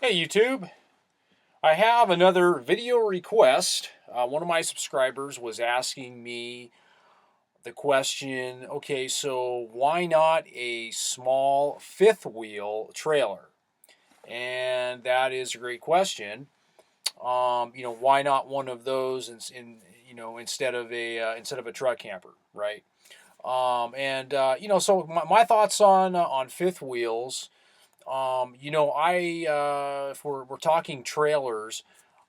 Hey YouTube, I have another video request. One of my subscribers was asking me the question, okay, so why not a small fifth wheel trailer? And that is a great question. Why not one of those instead of a truck camper, right? So my thoughts on fifth wheels. If we're talking trailers,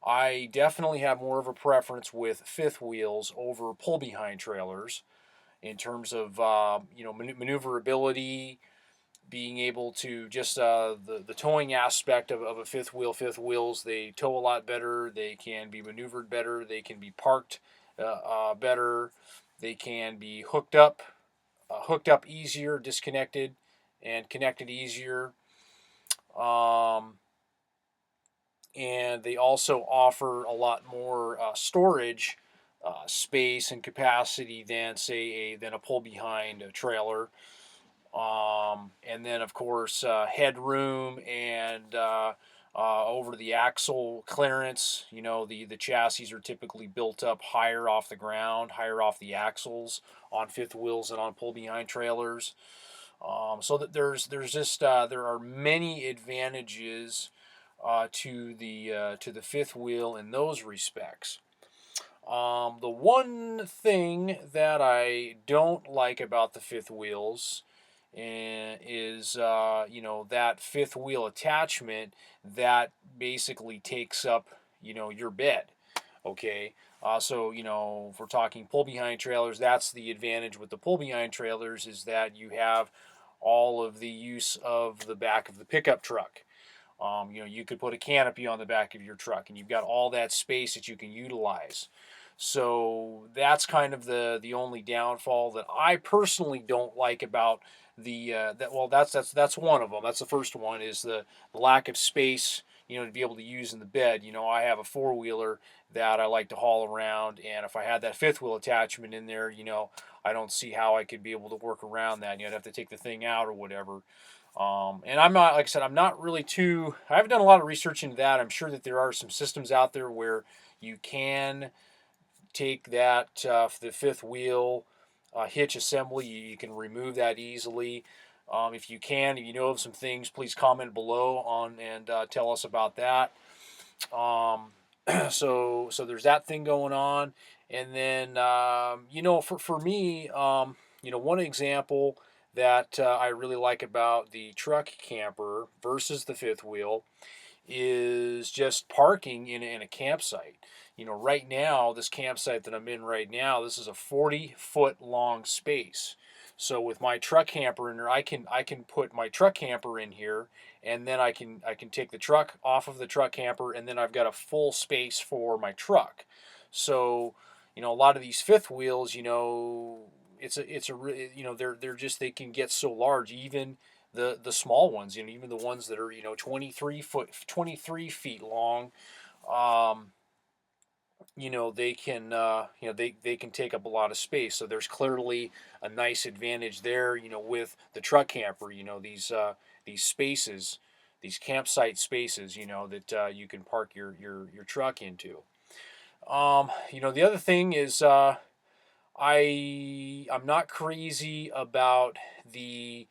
I definitely have more of a preference with fifth wheels over pull behind trailers in terms of maneuverability, being able to just the towing aspect of a fifth wheel. Fifth wheels, they tow a lot better. They can be maneuvered better. They can be parked better. They can be hooked up easier, disconnected, and connected easier. Um, and they also offer a lot more storage space and capacity than a pull behind trailer. And then of course headroom and over the axle clearance. The chassis are typically built up higher off the ground, higher off the axles on fifth wheels than on pull behind trailers. So that there are many advantages to the fifth wheel in those respects. The one thing that I don't like about the fifth wheels is that fifth wheel attachment that basically takes up your bed. Okay. If we're talking pull behind trailers, that's the advantage with the pull behind trailers is that you have all of the use of the back of the pickup truck. You could put a canopy on the back of your truck, and you've got all that space that you can utilize. So that's kind of the only downfall that I personally don't like about the that. Well, that's one of them. That's the first one is the lack of space. To be able to use in the bed. I have a four wheeler that I like to haul around, and if I had that fifth wheel attachment in there, I don't see how I could be able to work around that. I'd have to take the thing out or whatever. And I'm not, like I said, I'm not really too. I haven't done a lot of research into that. I'm sure that there are some systems out there where you can take that the fifth wheel hitch assembly. You can remove that easily. If you can, if you know of some things, please comment below on and tell us about that. Um, so there's that thing going on, and then for me, one example that I really like about the truck camper versus the fifth wheel is just parking in a campsite. Right now, this campsite that I'm in right now, this is a 40-foot long space. So with my truck camper in there, I can put my truck camper in here, and then I can take the truck off of the truck camper, and then I've got a full space for my truck. So, a lot of these fifth wheels, they're just they can get so large, even the small ones, even the ones that are 23 feet long. um, they can take up a lot of space. So there's clearly a nice advantage there, with the truck camper. These spaces, these campsite spaces, that you can park your truck into. The other thing is I'm not crazy about the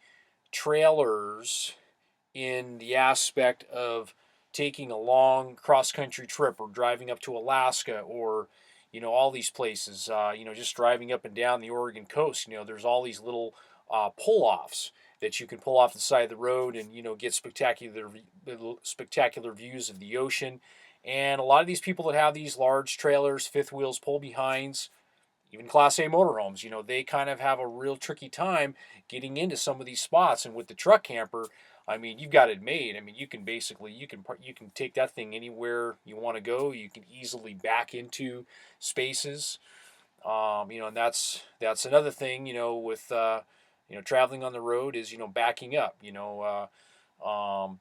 trailers in the aspect of taking a long cross country trip or driving up to Alaska or all these places. Just driving up and down the Oregon coast. There's all these little pull offs that you can pull off the side of the road and get spectacular views of the ocean. And a lot of these people that have these large trailers, fifth wheels, pull behinds, even Class A motorhomes, they kind of have a real tricky time getting into some of these spots. And with the truck camper, I mean, you've got it made. I mean, you can take that thing anywhere you want to go. You can easily back into spaces. And that's another thing. With traveling on the road is backing up.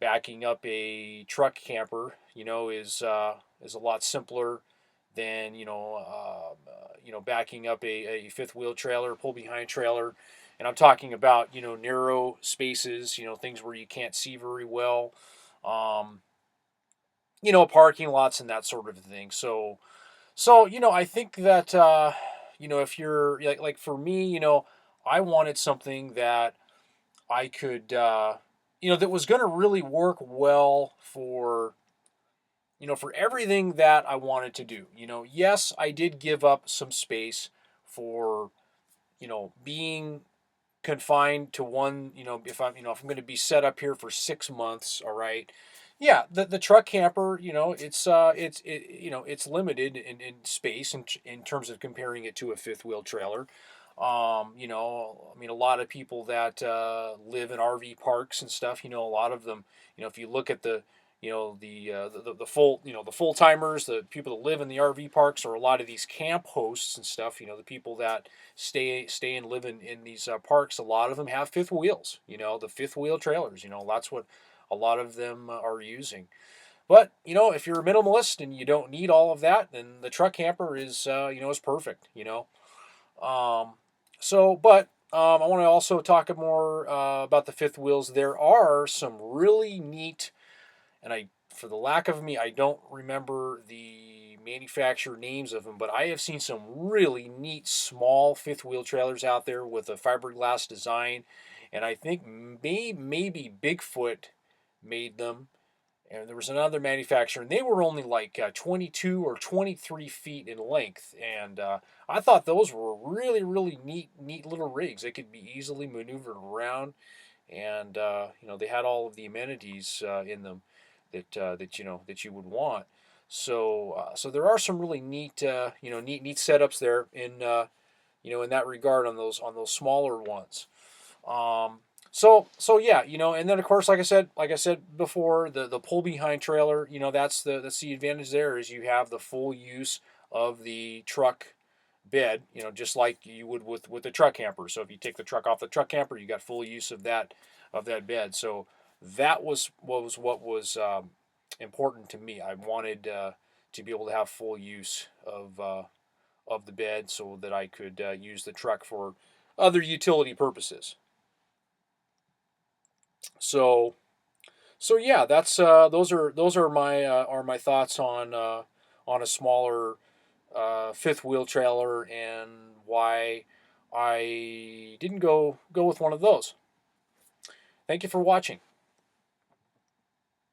Backing up a truck camper, is a lot simpler than backing up a fifth wheel trailer, pull behind trailer. And I'm talking about narrow spaces, things where you can't see very well. Um, parking lots and that sort of thing. So I think that if you're like for me, I wanted something that I could that was going to really work well for for everything that I wanted to do. Yes, I did give up some space for being confined to one, if I'm going to be set up here for 6 months, all right. Yeah, the truck camper, it's limited in space in terms of comparing it to a fifth wheel trailer. A lot of people that live in RV parks and stuff, a lot of them, if you look at the full the full timers, the people that live in the RV parks, or a lot of these camp hosts and stuff, the people that stay and live in these parks, a lot of them have fifth wheels, the fifth wheel trailers, that's what a lot of them are using. But if you're a minimalist and you don't need all of that, then the truck camper is perfect. um, but I want to also talk more about the fifth wheels. There are some really neat, and for the lack of me, I don't remember the manufacturer names of them, but I have seen some really neat small fifth wheel trailers out there with a fiberglass design, and I think maybe Bigfoot made them. And there was another manufacturer, and they were only like 22 or 23 feet in length. And I thought those were really, really neat little rigs. They could be easily maneuvered around, and they had all of the amenities in them that you would want. So there are some really neat setups there in that regard on those smaller ones. So yeah, and then of course, like I said before, the pull behind trailer, that's the advantage there is you have the full use of the truck bed, just like you would with the truck camper. So if you take the truck off the truck camper, you got full use of that bed. So that was what was important to me. I wanted to be able to have full use of the bed so that I could use the truck for other utility purposes. So so yeah, that's those are my thoughts on a smaller fifth wheel trailer and why I didn't go with one of those. Thank you for watching.